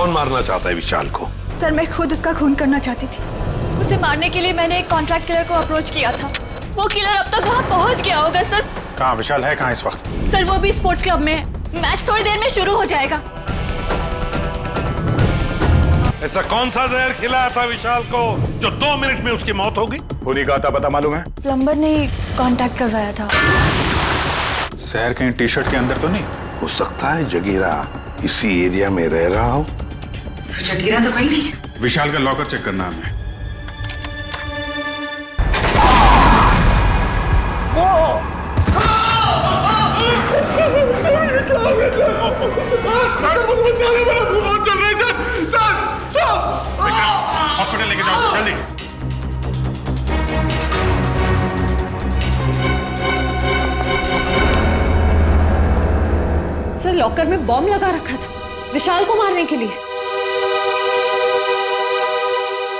कौन मारना चाहता है विशाल को? सर मैं खुद उसका खून करना चाहती थी। उसे मारने के लिए मैंने एक कॉन्ट्रैक्ट किलर को अप्रोच किया था। वो किलर अब तक वहाँ पहुँच गया होगा सर। कहाँ विशाल है, कहाँ इस वक्त? सर वो भी स्पोर्ट्स क्लब में है। मैच थोड़ी देर में शुरू हो जाएगा। ऐसा कौन सा जहर खिलाया था विशाल को जो 2 मिनट में उसकी मौत हो गई? उन्हीं का आता पता मालूम है? प्लम्बर ने कांटेक्ट करवाया था। शहर के टी-शर्ट के अंदर तो नहीं? हो सकता है जगीरा इसी एरिया में रह रहा हो। सर जगीरा तो कहीं नहीं है। विशाल का लॉकर चेक करना हमें। हॉस्पिटल लेके जाओ जल्दी। सर लॉकर में बॉम्ब लगा रखा था विशाल को मारने के लिए।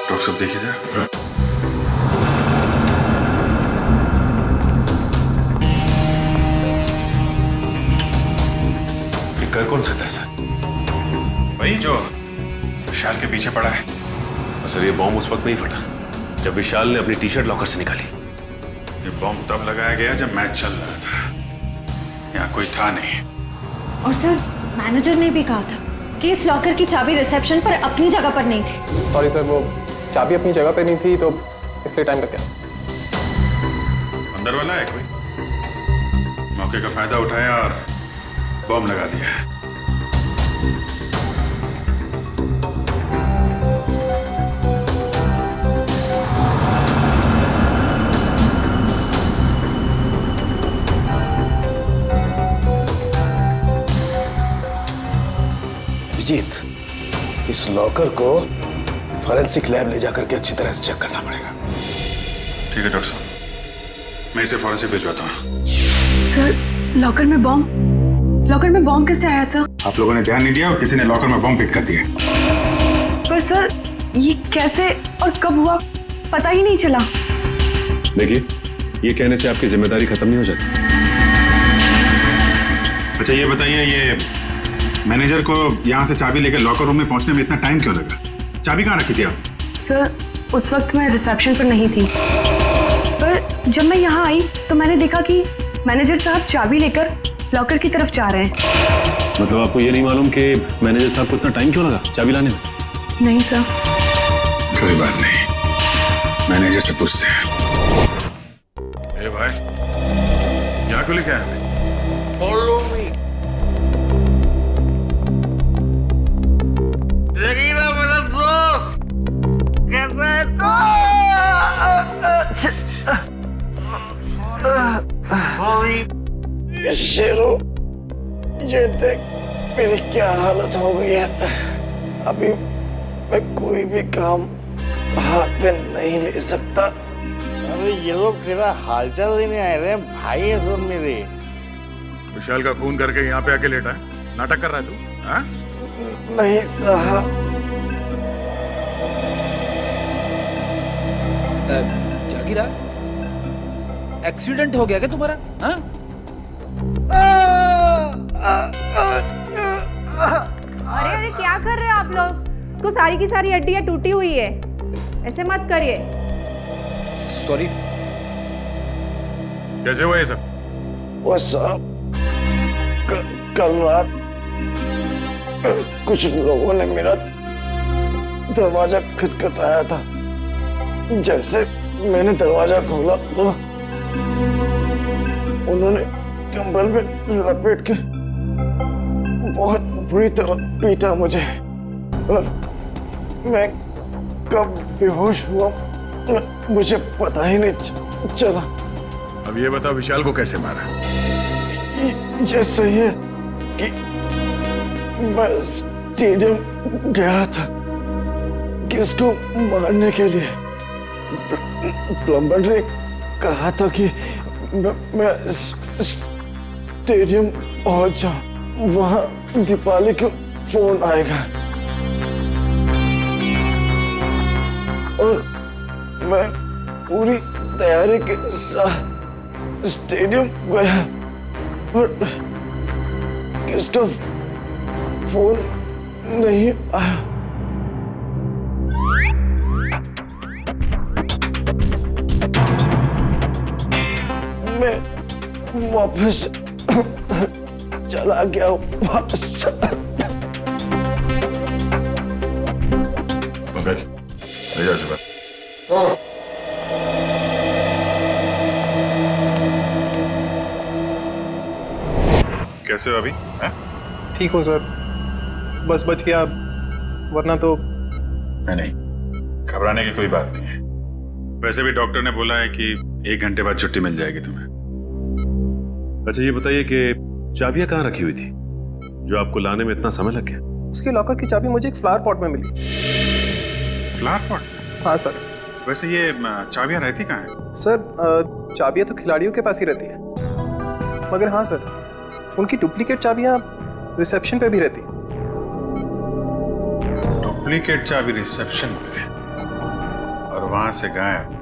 डॉक्टर साहब देखिए जरा। कर कौन सकता है सर? वही जो विशाल के पीछे पड़ा है। सर ये बॉम्ब उस वक्त नहीं फटा जब विशाल ने अपनी टी-शर्ट लॉकर से निकाली। ये बॉम्ब तब लगाया गया जब मैच चल रहा था। यहाँ कोई था नहीं। और सर मैनेजर ने भी कहा था कि इस लॉकर की चाबी रिसेप्शन पर अपनी जगह पर नहीं थी। सॉरी सर, वो चाबी अपनी जगह पे नहीं थी तो इसलिए टाइम लग गया। अंदर वाला है कोई? मौके का फायदा उठाया और बॉम्ब लगा दिया। विजीत, इस लॉकर को फॉरेंसिक लैब ले जाकर के अच्छी तरह से चेक करना पड़ेगा। ठीक है डॉक्टर साहब, मैं इसे फॉरेंसिक भिजवाता हूँ। सर लॉकर में बॉम्ब कैसे आया सर? आप लोगों ने ध्यान नहीं दिया और किसी ने लॉकर में बॉम्ब पिक कर दिया। पर सर ये कैसे और कब हुआ पता ही नहीं चला। देखिए ये कहने से आपकी जिम्मेदारी खत्म नहीं हो जाती। अच्छा ये बताइए, ये मैनेजर को यहाँ से चाबी लेकर लॉकर रूम में पहुंचने में इतना टाइम क्यों लगा? चाबी कहाँ रखी थी आप? सर उस वक्त मैं रिसेप्शन पर नहीं थी, पर जब मैं यहाँ आई तो मैंने देखा कि मैनेजर साहब चाबी लेकर लॉकर की तरफ जा रहे हैं। मतलब आपको ये नहीं मालूम कि मैनेजर साहब को इतना टाइम क्यों लगा चाबी लाने में? नहीं सर। कोई बात नहीं, मैनेजर से पूछते हैं। ए भाई, यहाँ क्यों लेके आया? Follow me. जगीरा मेरा दोस्त, कैसा है तू? Sorry. शेरो, ये देख मेरी क्या हालत हो गई है। अभी मैं कोई भी काम हाथ में नहीं ले सकता। अरे ये लोग तेरा हालचाल लेने आए रहे, भाई है सब मेरे। विशाल का खून करके यहाँ पे आके लेटा है, नाटक कर रहा है तू? हाँ? नहीं साहब। जागीरा, एक्सीडेंट हो गया क्या तुम्हारा? हाँ? अरे अरे क्या कर रहे हो आप लोग? तो सारी की सारी हड्डियां टूटी हुई है, ऐसे मत करिए। सॉरी। कैसे हुआ ये सब? वो साहब कल रात कुछ लोगों ने मेरा दरवाजा खटखटाया था। जैसे मैंने दरवाजा खोला तो उन्होंने कंबल में लपेट के बहुत बुरी तरह पीटा मुझे और मैं कब बेहोश हुआ मुझे पता ही नहीं चला। अब ये बताओ विशाल को कैसे मारा? ये सही है कि मैं स्टेडियम गया था किसको मारने के लिए। प्लम्बर ने कहा था कि मैं स्टेडियम पहुंच जाऊं, वहां दीपाली को फोन आएगा और मैं पूरी तैयारी के साथ स्टेडियम गया और किसका फोन नहीं आया। मैं वापस चला गया वापस। पंकज ले जा सुबह। कैसे हो अभी? ठीक हूँ सर, बस बच गया, वरना तो। नहीं, घबराने की कोई बात नहीं है। वैसे भी डॉक्टर ने बोला है कि 1 घंटे बाद छुट्टी मिल जाएगी तुम्हें। अच्छा ये बताइए कि चाबियां कहाँ रखी हुई थी जो आपको लाने में इतना समय लग गया? उसके लॉकर की चाबी मुझे एक फ्लावर पॉट में मिली। Flower pot? हाँ सर। वैसे ये चाबियां रहती कहाँ है? सर चाबियां तो खिलाड़ियों के पास ही रहती है, मगर हाँ सर, उनकी डुप्लीकेट चाबियां रिसेप्शन पे भी रहती है। डुप्लीकेट चाबी रिसेप्शन पे और वहां से गायब।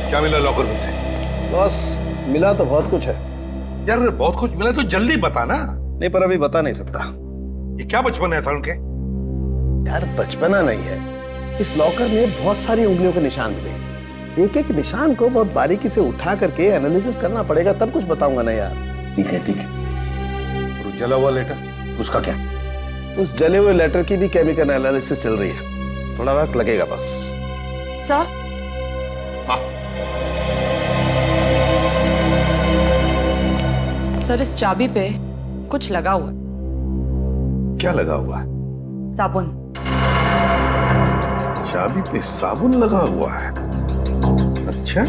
क्या मिला लॉकर में से? बॉस मिला तो बहुत कुछ है। यार बहुत कुछ मिला तो जल्दी बता ना। नहीं पर अभी बता नहीं सकता। ये क्या बचपन है सालुंके? यार बचपना नहीं है, इस लॉकर में बहुत सारी उंगलियों के निशान मिले। एक एक निशान को बहुत बारीकी से उठा करके एनालिसिस करना पड़ेगा, तब कुछ बताऊंगा ना यार। ठीक है ठीक है। और जला हुआ लेटर उसका क्या? उस जले हुए लेटर की भी केमिकल एनालिसिस चल रही है, थोड़ा वक्त लगेगा बस। सर सर इस चाबी पे कुछ लगा हुआ है। क्या लगा हुआ है? साबुन। चाबी पे साबुन लगा हुआ है? अच्छा,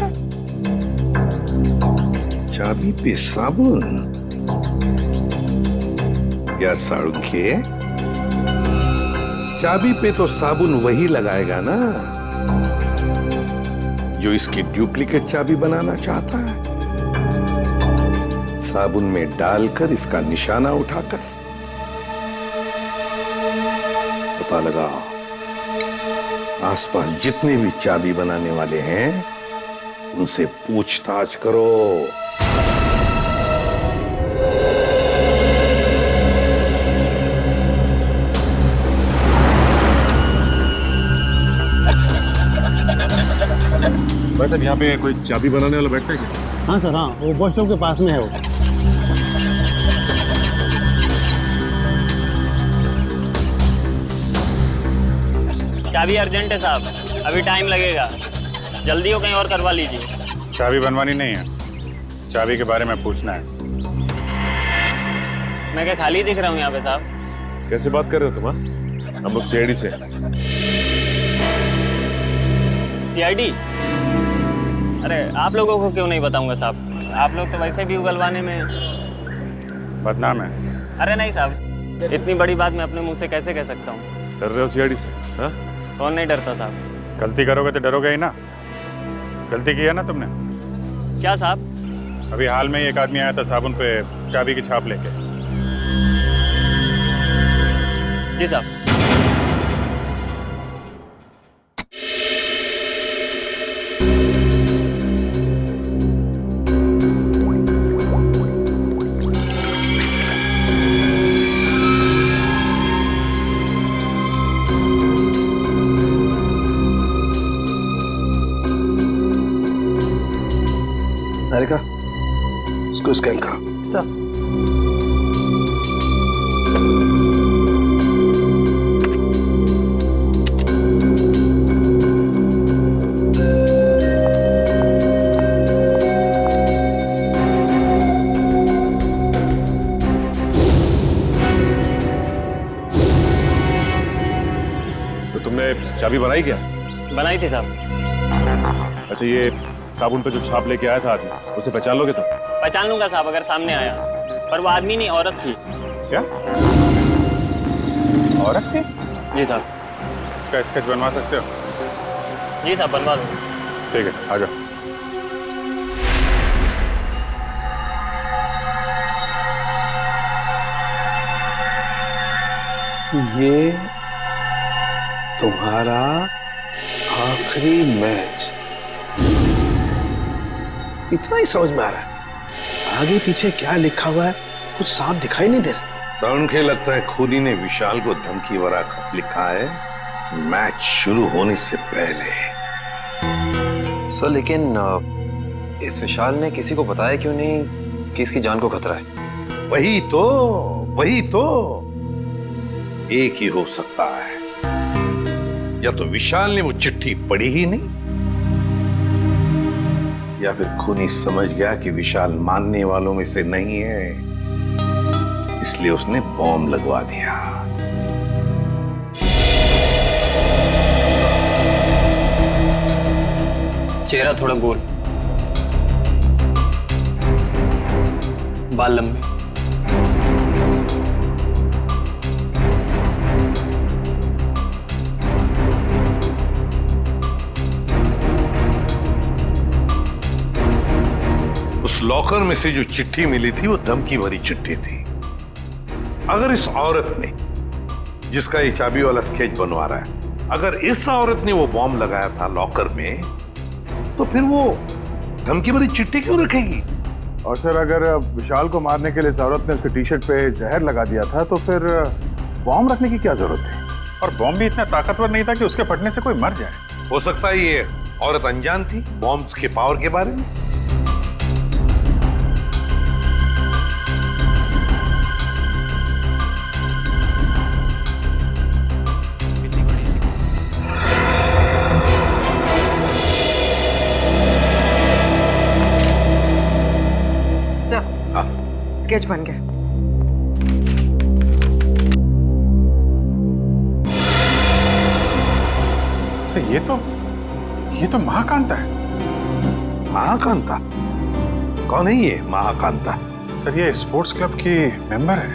चाबी पे साबुन। यार सालुंके, चाबी पे तो साबुन वही लगाएगा ना जो इसकी डुप्लीकेट चाबी बनाना चाहता है। साबुन में डालकर इसका निशाना उठाकर पता लगाओ आसपास जितने भी चाबी बनाने वाले हैं उनसे पूछताछ करो। वैसे यहाँ पे कोई चाबी बनाने वाला बैठता है क्या? हाँ सर, हाँ, वो वॉशरूम के पास में है वो। चाबी अर्जेंट है साहब, अभी टाइम लगेगा, जल्दी हो कहीं और करवा लीजिए। चाबी बनवानी नहीं है, चाबी के बारे में पूछना है। मैं क्या खाली दिख रहा हूँ यहाँ पे साहब? कैसे बात कर रहे हो तुम? हम लोग सीआईडी से। सीआईडी? अरे आप लोगों को क्यों नहीं बताऊंगा साहब, आप लोग तो वैसे भी उगलवाने में बदनाम है। अरे नहीं साहब, इतनी बड़ी बात मैं अपने मुंह से कैसे कह सकता हूँ? डर रहे हो सीआईडी से? हाँ? कौन नहीं डरता साहब? गलती करोगे तो डरोगे ही ना। गलती की है ना तुमने? क्या साहब? अभी हाल में ही एक आदमी आया था साबुन पे चाबी की छाप लेके। जी साहब। हारिका, इसको स्कैन करो। सर तो तुमने चाबी बनाई क्या? बनाई थी साहब। अच्छा ये साबुन पे जो छाप लेके आया था आदमी, उसे पहचान लोगे तुम? पहचान लूंगा साहब अगर सामने आया, पर वो आदमी नहीं औरत थी। क्या? औरत थी? जी साहब। इसका स्केच बनवा सकते हो? जी साहब, बनवा दो। ठीक है, आ जाओ। ये तुम्हारा आखिरी मैच, इतना ही समझ में आ रहा है। आगे पीछे क्या लिखा हुआ है कुछ साफ दिखाई नहीं दे रहा। सर, के लगता है खूनी ने विशाल को धमकी भरा खत लिखा है मैच शुरू होने से पहले। सर लेकिन इस विशाल ने किसी को बताया क्यों नहीं कि इसकी जान को खतरा है? वही तो एक ही हो सकता है, या तो विशाल ने वो चिट्ठी पढ़ी ही नहीं, या फिर खूनी समझ गया कि विशाल मानने वालों में से नहीं है, इसलिए उसने बॉम्ब लगवा दिया। चेहरा थोड़ा गोल, बाल लंबे, उस लॉकर में से जो चिट्ठी मिली थी वो धमकी भरी चिट्ठी थी। अगर इस औरत ने, जिसका ये चाबी वाला स्केच बनवा रहा है, अगर इस औरत ने वो बॉम्ब लगाया था लॉकर में, तो फिर वो धमकी भरी चिट्ठी क्यों रखेगी? और सर, अगर विशाल को मारने के लिए इस औरत ने उसके टी शर्ट पे जहर लगा दिया था, तो फिर बॉम्ब रखने की क्या जरूरत थी? और बॉम्ब भी इतना ताकतवर नहीं था कि उसके फटने से कोई मर जाए। हो सकता है ये औरत अनजान थी बॉम्ब्स के पावर के बारे में। स्केच बन गया। सर, ये तो महाकांता है। महाकांता? कौन है ये महाकांता? सर, ये स्पोर्ट्स क्लब की मेंबर है।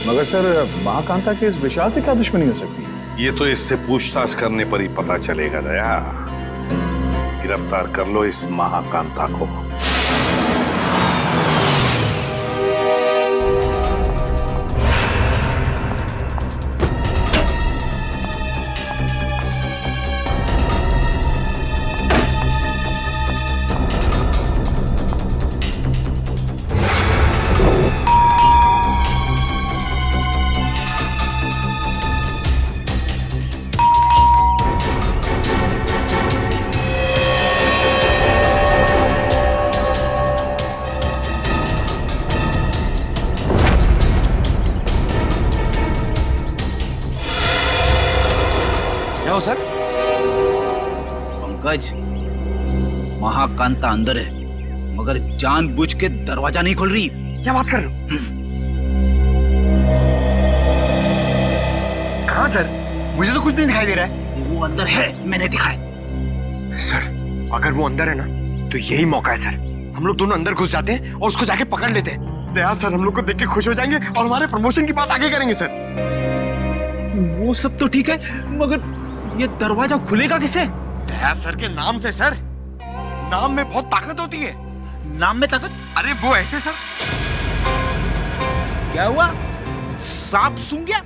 मगर सर, महाकांता के इस विशाल से क्या दुश्मनी हो सकती है? ये तो इससे पूछताछ करने पर ही पता चलेगा दया। गिरफ्तार कर लो इस महाकांता को। सर, पंकज, महाकांता अंदर है मगर जानबूझ के दरवाजा नहीं खोल रही। क्या बात कर रहे हो? कहाँ सर? मुझे तो कुछ नहीं दिखाई दे रहा है। वो अंदर है, मैंने देखा है। सर, अगर वो अंदर है ना, तो यही मौका है सर। हम लोग दोनों अंदर घुस जाते हैं और उसको जाके पकड़ लेते हैं। दया सर हम लोग को देख के खुश हो जाएंगे और हमारे प्रमोशन की बात आगे करेंगे सर। वो सब तो ठीक है, मगर ये दरवाजा खुलेगा किससे? दया सर के नाम से सर। नाम में बहुत ताकत होती है। नाम में ताकत? अरे वो ऐसे सर। क्या हुआ? सांप सूंघ गया?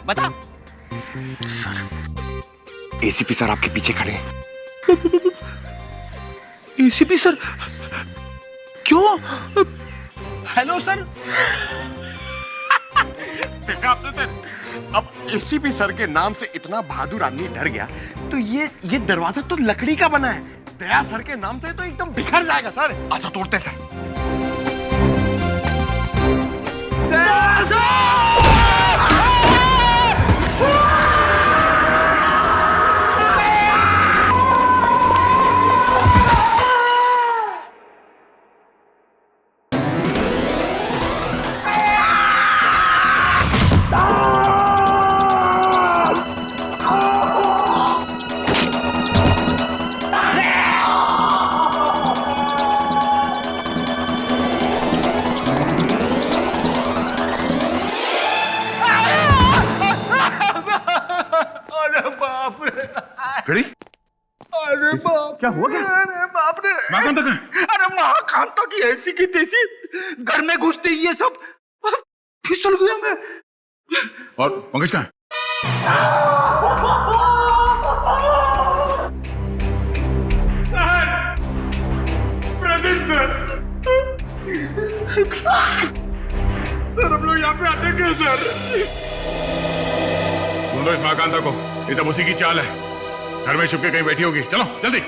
बता। सर, एसीपी सर आपके पीछे खड़े हैं। ACP sir? क्यों? Hello sir. देखा आपने सर? अब एसीपी सर के नाम से इतना बहादुर आदमी डर गया, तो ये दरवाजा तो लकड़ी का बना है। दया सर के नाम से तो एकदम बिखर जाएगा सर। अच्छा तोड़ते सर। दया सर! खड़ी? अरे बाप, क्या हुआ क्या? अरे बाप रे, महाकांता कहाँ है? अरे महाकांता की ऐसी की तैसी घर में घुसते ही ये सब फिसल गया मैं। और पंकज कहाँ है? प्रेजेंट सर, हम लोग यहाँ पे आते क्यों सर? ढूंढो इस महाकांता को, ये सब उसी की चाल है। घर में छुप के कहीं बैठी होगी, चलो जल्दी।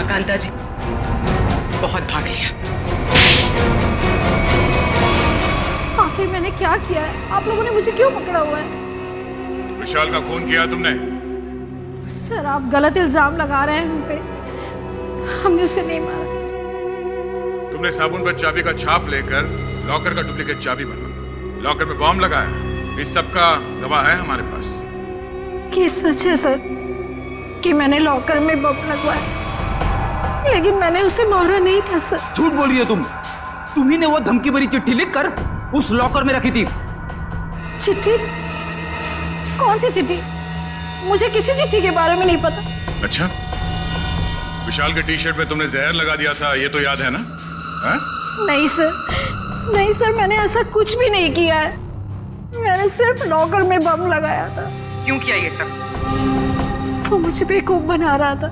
कांता जी बहुत भाग लिया। आखिर मैंने क्या किया है? आप लोगों ने मुझे क्यों पकड़ा हुआ है? विशाल का खून किया तुमने? सर, आप गलत इल्जाम लगा रहे हैं हम पे। हमने उसे नहीं मारा। तुमने साबुन पर चाबी का छाप लेकर लॉकर का डुप्लीकेट चाबी बना, लॉकर में बॉम्ब लगाया। इस सब का गवाह है हमारे पास। ये सच है सर कि मैंने लॉकर में बम लगवाया, लेकिन मैंने उसे मारा नहीं था सर। झूठ बोल रही है तुम। तुम्ही ने वो धमकी भरी चिट्ठी लिखकर उस लॉकर में रखी थी। चिट्ठी? कौन सी चिट्ठी? मुझे किसी चिट्ठी के बारे में नहीं पता। अच्छा, विशाल के टी शर्ट में तुमने जहर लगा दिया था, ये तो याद है ना? हा? नहीं सर, नहीं सर, मैंने ऐसा कुछ भी नहीं किया है। मैंने सिर्फ लॉकर में बम लगाया था। क्यों किया ये सब? वो मुझे बेवकूफ बना रहा था।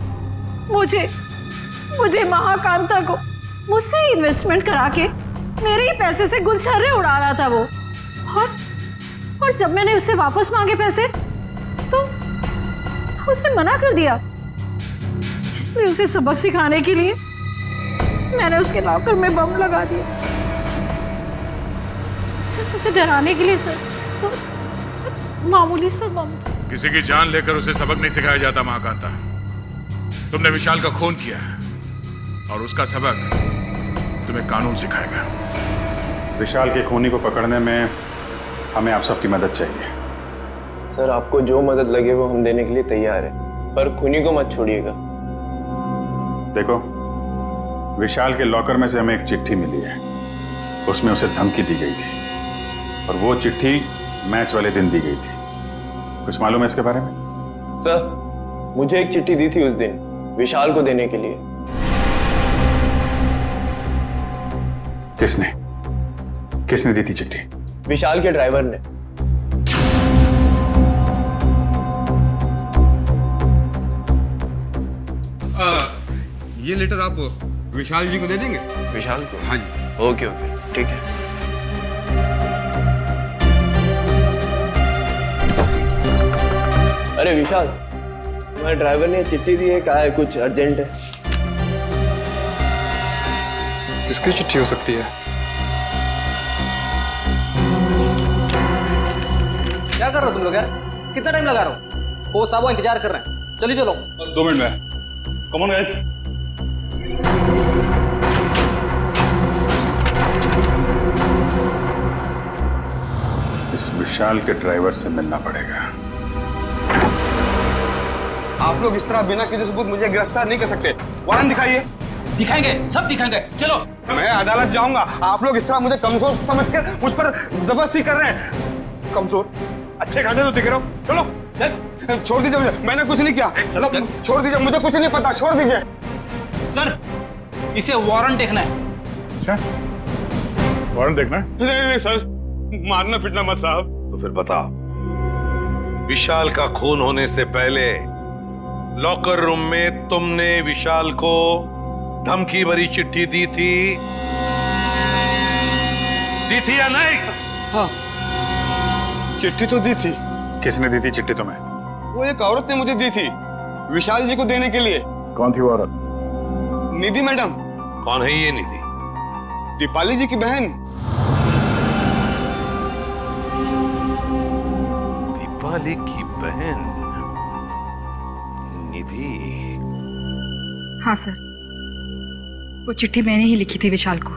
मुझे महाकांता को मुझसे इन्वेस्टमेंट करा के मेरे ही पैसे से गुलछर्रे उड़ा रहा था वो। और जब मैंने उससे वापस मांगे पैसे तो उसने मना कर दिया। इसलिए उसे सबक सिखाने के लिए मैंने उसके लॉकर में बम लगा दिया, सिर्फ उसे डराने के लिए सर। तो मामूली सा बम। किसी की जान लेकर उसे सबक नहीं सिखाया जाता महाकांता। तुमने विशाल का खून किया है और उसका सबक तुम्हें कानून सिखाएगा। विशाल के खूनी को पकड़ने में हमें आप सबकी मदद चाहिए। सर, आपको जो मदद लगे वो हम देने के लिए तैयार है, पर खूनी को मत छोड़िएगा। देखो, विशाल के लॉकर में से हमें एक चिट्ठी मिली है, उसमें उसे धमकी दी गई थी और वो चिट्ठी मैच वाले दिन दी गई थी। कुछ मालूम है इसके बारे में? सर, मुझे एक चिट्ठी दी थी उस दिन विशाल को देने के लिए। किसने दी थी चिट्ठी? विशाल के ड्राइवर ने। ये लेटर आप विशाल जी को दे देंगे? विशाल को? हाँ जी। ओके ओके, ठीक है। अरे विशाल, तुम्हारे ड्राइवर ने चिट्ठी दी है, कहा है कुछ अर्जेंट है। किसकी चिट्ठी हो सकती है? क्या कर रहे हो तुम लोग यार? कितना टाइम लगा रहे हो? कोच साहब इंतजार कर रहे हैं। चलिए चलो। बस 2 मिनट में। Come on guys. इस विशाल के ड्राइवर से मिलना पड़ेगा। आप लोग इस तरह बिना किसी सबूत मुझे गिरफ्तार नहीं कर सकते। वारंट दिखाइए। दिखाएंगे, सब दिखाएंगे। चलो। मैं अदालत जाऊंगा। आप लोग इस तरह मुझे कमजोर समझकर मुझ पर जबरदस्ती कर रहे हैं। कमजोर? अच्छे खासे तो दिख रहे हो। चलो छोड़ दीजिए मुझे, मैंने कुछ नहीं किया। चलो छोड़ दीजिए, मुझे कुछ नहीं पता, छोड़ दीजिए। सर, इसे वारंट देखना है। अच्छा, वारंट देखना है? नहीं नहीं सर, मारना पीटना मत साहब। तो फिर बता, विशाल का खून होने से पहले लॉकर रूम में तुमने विशाल को धमकी भरी चिट्ठी दी थी या नहीं? हाँ, चिट्ठी तो दी थी। किसने दी थी चिट्ठी तुम्हें? वो एक औरत ने मुझे दी थी विशाल जी को देने के लिए। कौन थी वो औरत? निधि मैडम। कौन है ये निधि? दीपाली जी की बहन। दीपाली की बहन निधि? हाँ सर, वो चिट्ठी मैंने ही लिखी थी विशाल को,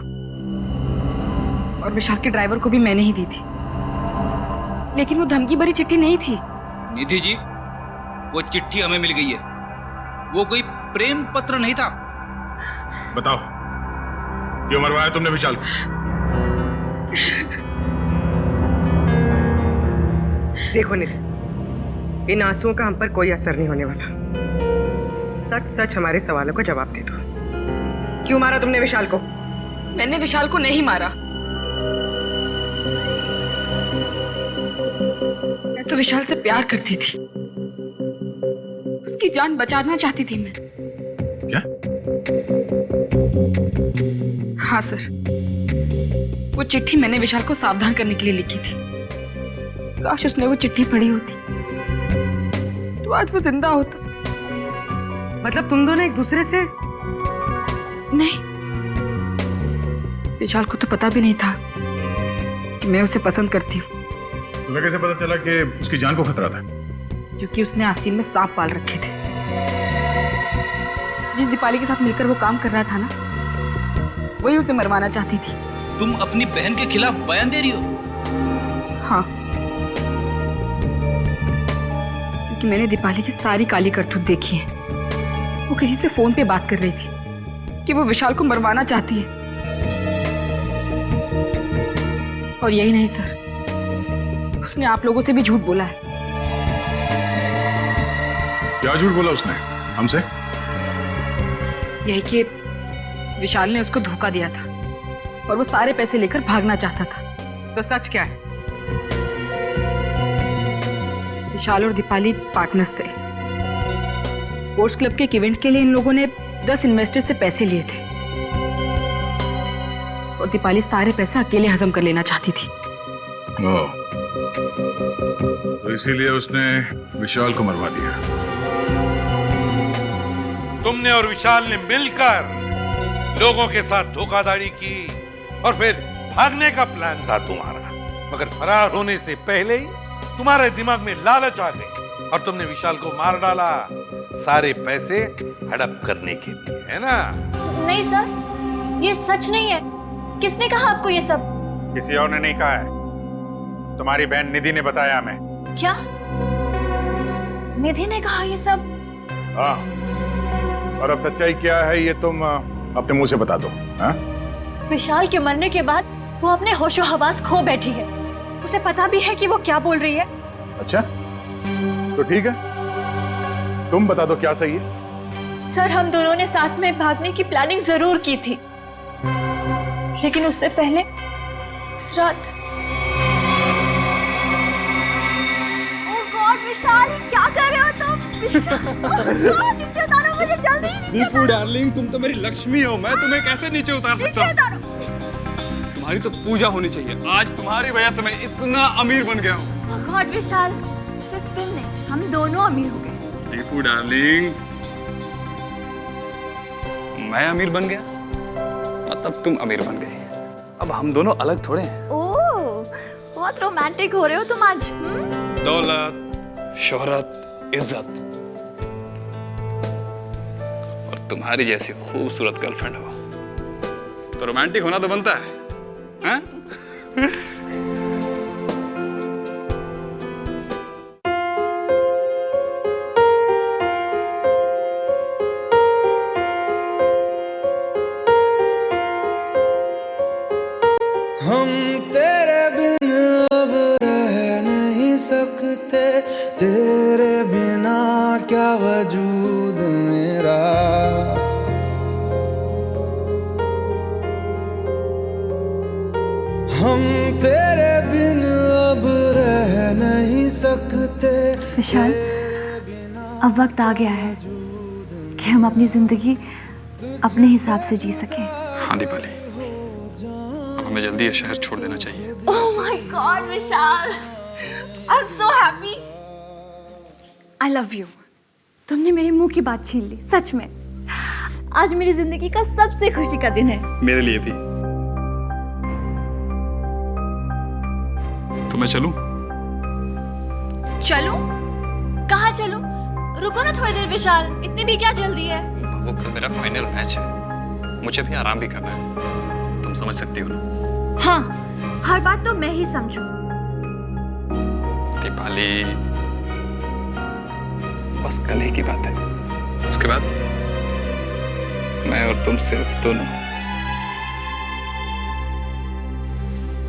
और विशाल के ड्राइवर को भी मैंने ही दी थी, लेकिन वो धमकी भरी चिट्ठी नहीं थी। निधि जी, वो चिट्ठी हमें मिल गई है, वो कोई प्रेम पत्र नहीं था। बताओ, क्यों मरवाया तुमने विशाल को? देखो निधि, इन आंसुओं का हम पर कोई असर नहीं होने वाला। सच सच हमारे सवालों का जवाब दे दो। क्यों मारा तुमने विशाल को? मैंने विशाल को नहीं मारा। मैं तो विशाल से प्यार करती थी, उसकी जान बचाना चाहती थी मैं। क्या? हाँ सर, वो चिट्ठी मैंने विशाल को सावधान करने के लिए लिखी थी। काश उसने वो चिट्ठी पढ़ी होती तो आज वो जिंदा होता। मतलब तुम दोनों एक दूसरे से? नहीं, विशाल को तो पता भी नहीं था कि मैं उसे पसंद करती हूँ। तुम्हें कैसे पता चला कि उसकी जान को खतरा था? क्योंकि उसने आस्तीन में सांप पाल रखे थे। जिस दीपाली के साथ मिलकर वो काम कर रहा था ना, वही उसे मरवाना चाहती थी। तुम अपनी बहन के खिलाफ बयान दे रही हो? हाँ, क्योंकि मैंने दीपाली की सारी काली करतूत देखी है। वो किसी से फोन पे बात कर रही थी कि वो विशाल को मरवाना चाहती है। और यही नहीं सर, उसने आप लोगों से भी झूठ बोला है। क्या झूठ बोला उसने हमसे? यही कि विशाल ने उसको धोखा दिया था और वो सारे पैसे लेकर भागना चाहता था। तो सच क्या है? विशाल और दीपाली पार्टनर्स थे। स्पोर्ट्स क्लब के एक इवेंट के लिए इन लोगों ने 10 इन्वेस्टर से पैसे लिए थे और दीपाली सारे पैसे अकेले हजम कर लेना चाहती थी। तो इसीलिए उसने विशाल को मरवा दिया। तुमने और विशाल ने मिलकर लोगों के साथ धोखाधड़ी की और फिर भागने का प्लान था तुम्हारा, मगर फरार होने से पहले ही तुम्हारे दिमाग में लालच आ गई और तुमने विशाल को मार डाला, सारे पैसे हड़प करने के लिए, है ना? नहीं सर, ये सच नहीं है। किसने कहा आपको ये सब? किसी और ने नहीं कहा है, तुम्हारी बहन निधि ने बताया हमें। क्या? निधि ने कहा ये सब? हाँ, और अब सच्चाई क्या है ये तुम अपने मुंह से बता दो। हाँ? विशाल के मरने के बाद वो अपने होशो हवास खो बैठी है। उसे पता भी है कि वो क्या बोल रही है। अच्छा, तो ठीक है, तुम बता दो क्या सही है। सर, हम दोनों ने साथ में भागने की प्लानिंग जरूर की थी, लेकिन उससे पहले उस रात। ओह गॉड विशाल, क्या कर रहे हो तुम? विशाल, नीचे उतारो मुझे जल्दी, नीचे दीपू डार्लिंग, तुम तो मेरी लक्ष्मी हो, मैं तुम्हें कैसे नीचे उतार सकता हूँ? तुम्हारी तो पूजा होनी चाहिए। आज तुम्हारी वजह से मैं इतना अमीर बन गया हूँ। ओह गॉड विशाल, सिर्फ तुम नहीं, हम दोनों अमीर हो गए। दीपू डार्लिंग, मैं अमीर बन गया और तब तुम अमीर बन गई। अब हम दोनों अलग थोड़े हैं। ओह, बहुत रोमांटिक हो रहे हो तुम आज। दौलत, शोहरत, इज्जत और तुम्हारी जैसी खूबसूरत गर्लफ्रेंड हो तो रोमांटिक होना तो बनता है, हाँ? हम तेरे बिन अब रह नहीं सकते, तेरे बिना क्या वजूद मेरा। हम तेरे बिन अब रह नहीं सकते। विशाल, अब वक्त आ गया है कि हम अपनी जिंदगी अपने हिसाब से जी सकें। हाँ दीपाली, अब हमें जल्दी ये शहर छोड़ देना चाहिए। Oh my God, Vishal, I'm so happy. I love you. तुमने मेरे मुंह की बात छीन ली, सच में। आज मेरी जिंदगी का सबसे खुशी का दिन है। मेरे लिए भी। तो मैं चलूं? चलूं? कहाँ चलूं? रुको ना थोड़ी देर विशाल, इतनी भी क्या जल्दी है? वो कल मेरा फाइनल मैच है, मुझे भी आराम भी करना है, तुम समझ सकती हो ना? हाँ, हर बात तो मैं ही समझूं। दीपाली, बस कल ही की बात है, उसके बाद मैं और तुम सिर्फ दोनों,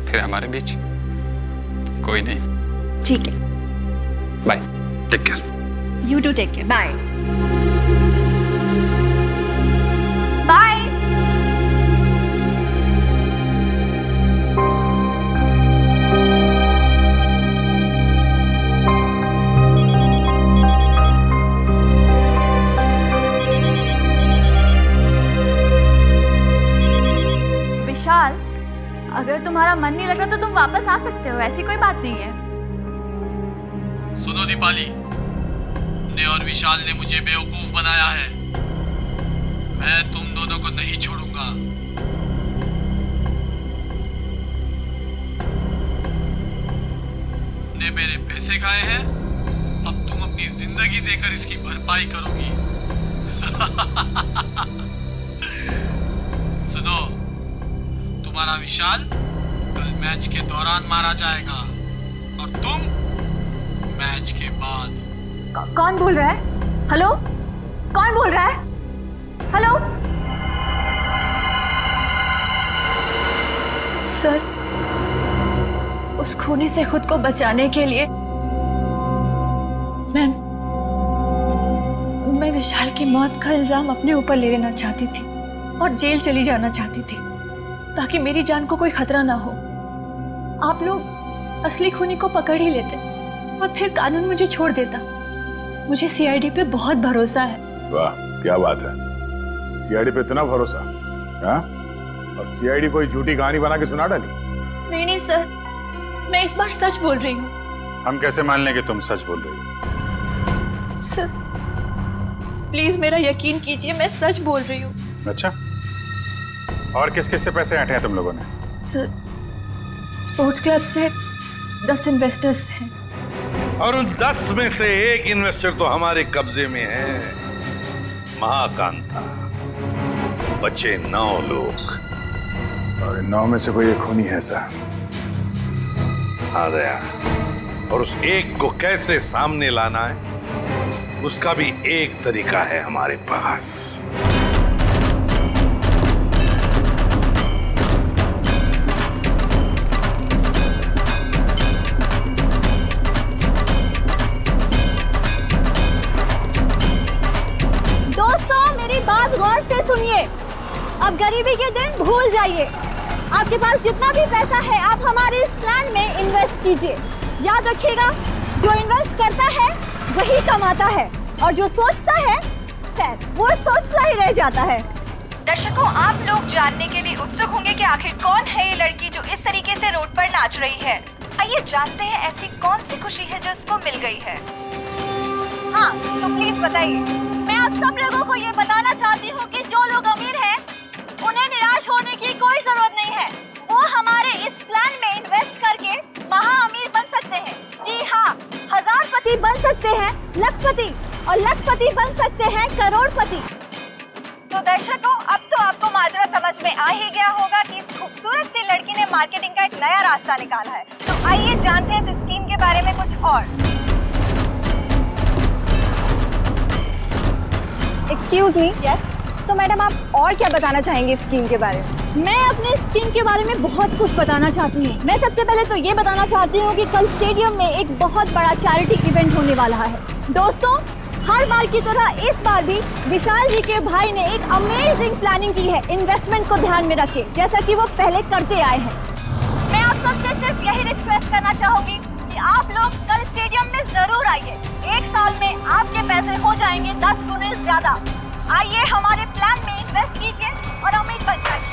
फिर हमारे बीच कोई नहीं। ठीक है, bye, take care. You do take care. Bye. Bye. Vishal, अगर तुम्हारा मन नहीं लग रहा तो तुम वापस आ सकते हो, ऐसी कोई बात नहीं है। सुनो दीपाली, ने और विशाल ने मुझे बेवकूफ बनाया है। मैं तुम दोनों को नहीं छोड़ूंगा। ने मेरे पैसे खाए हैं, अब तुम अपनी जिंदगी देकर इसकी भरपाई करोगी। सुनो, तुम्हारा विशाल कल मैच के दौरान मारा जाएगा और तुम मैच के बाद। कौन बोल रहा है? हेलो, कौन बोल रहा है? हेलो सर, उस खूनी से खुद को बचाने के लिए मैं विशाल की मौत का इल्जाम अपने ऊपर ले लेना चाहती थी और जेल चली जाना चाहती थी ताकि मेरी जान को कोई खतरा ना हो। आप लोग असली खूनी को पकड़ ही लेते और फिर कानून मुझे छोड़ देता। मुझे सीआईडी पे बहुत भरोसा है। वाह, क्या बात है, सीआईडी पे इतना भरोसा? हाँ? और सीआईडी कोई झूठी कहानी बना के सुना डाली? नहीं सर, मैं इस बार सच बोल रही हूँ। हम कैसे मान लें कि तुम सच बोल रही हो? सर प्लीज मेरा यकीन कीजिए, मैं सच बोल रही हूँ। अच्छा, और किस किस से पैसे ऐंठे हैं तुम लोगों ने? सर, स्पोर्ट्स क्लब से 10 इन्वेस्टर्स हैं और उन 10 में से एक इन्वेस्टर तो हमारे कब्जे में है, महाकांता। बचे 9 लोग और 9 में से कोई एक खूनी है सर। आ गया, और उस एक को कैसे सामने लाना है उसका भी एक तरीका है हमारे पास। बात गौर से सुनिए, अब गरीबी के दिन भूल जाइए। आपके पास जितना भी पैसा है आप हमारे इस प्लान में इन्वेस्ट कीजिए। याद रखिएगा, जो इन्वेस्ट करता है वही कमाता है और जो सोचता है वो सोचता ही रह जाता है। दर्शकों, आप लोग जानने के लिए उत्सुक होंगे कि आखिर कौन है ये लड़की जो इस तरीके से रोड पर नाच रही है। आइए जानते हैं ऐसी कौन सी खुशी है जो इसको मिल गई है। हाँ, तो प्लीज बताइए। मैं आप सब लोगों को ये बताना चाहती हूँ कि जो लोग अमीर हैं, उन्हें निराश होने की कोई जरूरत नहीं है। वो हमारे इस प्लान में इन्वेस्ट करके महा अमीर बन सकते हैं। जी हाँ, हजारपति बन सकते हैं, लखपति, और लखपति बन सकते हैं करोड़पति। तो दर्शकों, अब तो आपको माजरा समझ में आ ही गया होगा कि इस खूबसूरत सी लड़की ने मार्केटिंग का एक नया रास्ता निकाला है। तो आइए जानते हैं इस स्कीम के बारे में कुछ और। एक्सक्यूज मी, यस, तो मैडम आप और क्या बताना चाहेंगे इस स्कीम के बारे में? मैं अपने स्कीम के बारे में बहुत कुछ बताना चाहती हूँ। मैं सबसे पहले तो ये बताना चाहती हूँ कि कल स्टेडियम में एक बहुत बड़ा चैरिटी इवेंट होने वाला है। दोस्तों, हर बार की तरह इस बार भी विशाल जी के भाई ने एक अमेजिंग प्लानिंग की है इन्वेस्टमेंट को ध्यान में रखे, जैसा कि वो पहले करते आए हैं। मैं आप सबसे सिर्फ यही रिक्वेस्ट करना चाहूंगी कि आप लोग जाएंगे 10 गुने ज्यादा। आइए हमारे प्लान में इन्वेस्ट कीजिए और हमें कल चाहिए।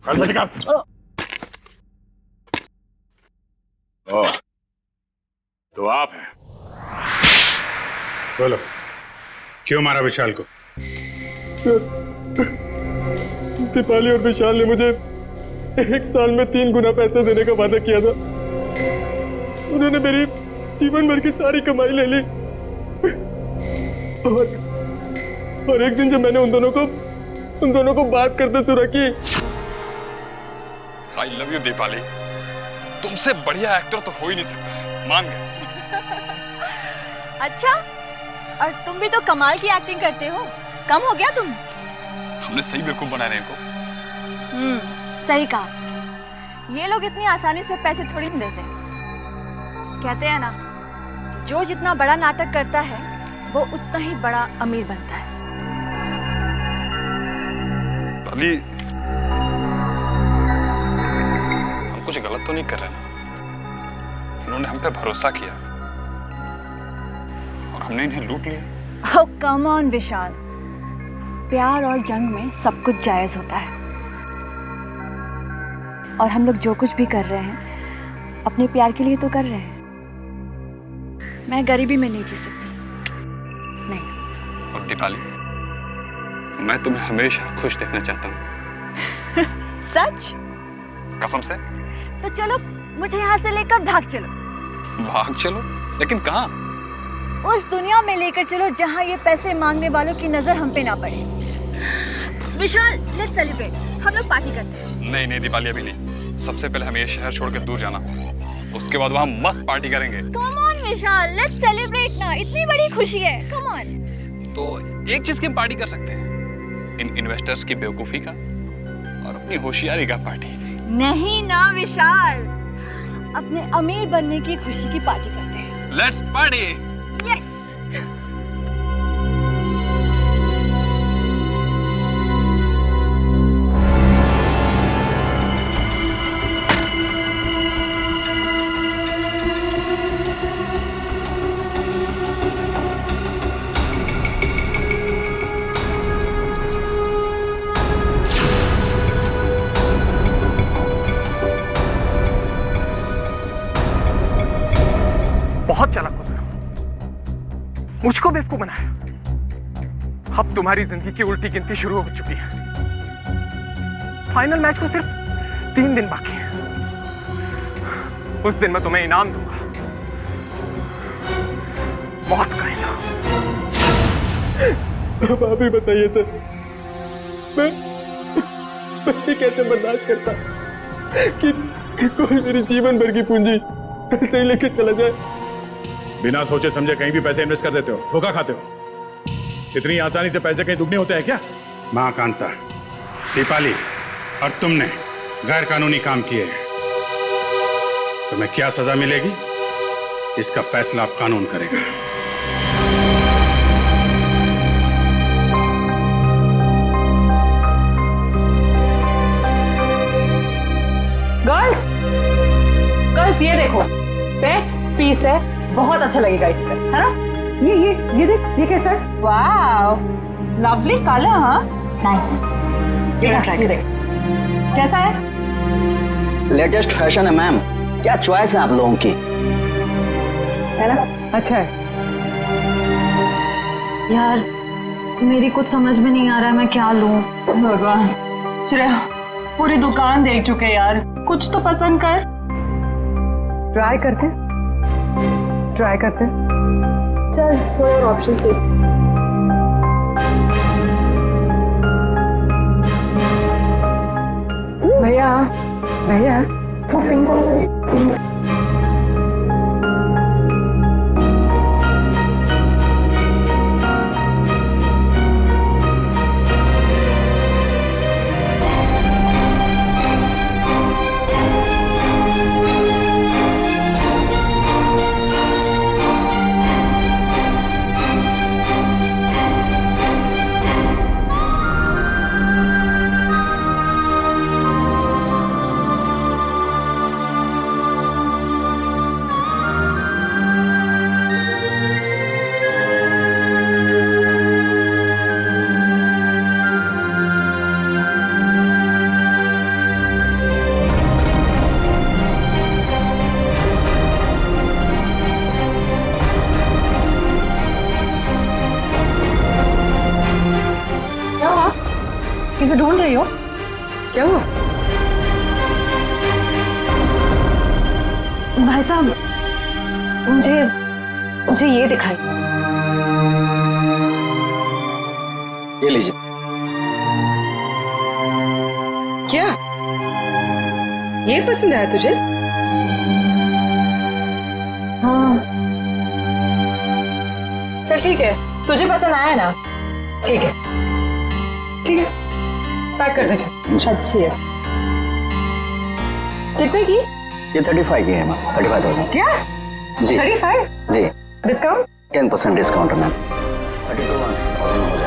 ओह, तो आप हैं। बोलो, क्यों मारा विशाल को? दीपाली और विशाल ने मुझे 1 साल में 3 गुना पैसे देने का वादा किया था। उन्होंने मेरी जीवन भर की सारी कमाई ले ली। और एक दिन जब मैंने उन दोनों को बात करते सुना कि आई लव यू दीपाली, तुमसे बढ़िया एक्टर तो हो ही नहीं सकता है, मान गए। अच्छा, और तुम भी तो कमाल की एक्टिंग करते हो। कम हो गया तुम? हमने सही बेवकूफ बनाया है इनको। सही कहा। ये लोग इतनी आसानी से पैसे थोड़ी नहीं देते। कहते हैं ना, जो जितना बड़ा नाटक करता है वो उतना ही बड़ा अमीर बनता है। अली, हम कुछ गलत तो नहीं कर रहे ना? उन्होंने हम पे भरोसा किया और हमने इन्हें लूट लिया। ओह कम ऑन विशाल, प्यार और जंग में सब कुछ जायज होता है। और हम लोग जो कुछ भी कर रहे हैं अपने प्यार के लिए तो कर रहे हैं। मैं गरीबी में नहीं जी सकती, नहीं। और दीपाली, मैं तुम्हें हमेशा खुश देखना चाहता हूँ। सच? कसम से। तो चलो मुझे यहाँ से लेकर भाग चलो। भाग चलो? लेकिन कहाँ? उस दुनिया में लेकर चलो जहाँ ये पैसे मांगने वालों की नजर हम पे ना पड़े। विशाल, लेट्स सेलिब्रेट। हम लोग पार्टी करते हैं। नहीं नहीं दीपाली, अभी नहीं। सबसे पहले हमें ये शहर छोड़ के दूर जाना, उसके बाद वहाँ मस्त पार्टी करेंगे। Come on Vishal, let's celebrate ना। इतनी बड़ी खुशी है, कम ऑन। तो एक चीज की हम पार्टी कर सकते हैं, इन इन्वेस्टर्स की बेवकूफी का और अपनी होशियारी का पार्टी। नहीं ना विशाल, अपने अमीर बनने की खुशी की पार्टी करते हैं। Let's party. यस। बहुत चालाक हो तुम, मुझको बेवकूफ बनाया। अब तुम्हारी जिंदगी की उल्टी गिनती शुरू हो चुकी है। फाइनल मैच को सिर्फ 3 दिन बाकी है। उस दिन मैं तुम्हें इनाम दूंगा, मौत का इनाम। अब आप ही बताइए सर, मैं कैसे बर्दाश्त करता कि कोई मेरी जीवन भर की पूंजी पैसे ही लेके चला जाए। बिना सोचे समझे कहीं भी पैसे इन्वेस्ट कर देते हो, धोखा खाते हो। इतनी आसानी से पैसे कहीं दुगने होते हैं क्या? मां कांता, दीपाली और तुमने गैर कानूनी काम किए हैं। तुम्हें क्या सजा मिलेगी, इसका फैसला अब कानून करेगा। गर्ल्स ये देखो, बेस्ट पीस है, बहुत अच्छा लगेगा इस पे, है ना? ये देख, ये कैसा है? वाव, लवली कलर। हाँ, नाइस। ये ट्राई देख, कैसा है? लेटेस्ट फैशन है मैम, क्या चॉइस है आप लोगों की, है ना? अच्छा है यार, मेरी कुछ समझ में नहीं आ रहा है मैं क्या लूं। भगवान, श्रेया पूरी दुकान देख चुके यार, कुछ तो पसंद कर। ट्राई करते चल, कोई और ऑप्शन देख। भैया वो पिंक वाला भाई साहब मुझे ये दिखाई। ये लीजिए। क्या ये पसंद आया तुझे? हाँ चल ठीक है, तुझे पसंद आया ना? ठीक है ठीक है, पैक कर दे। अच्छी है। कितने की? ये 35 की है मैम, 35,000। क्या जी 35? जी, डिस्काउंट? 10% डिस्काउंट है मैम। 32,000 हो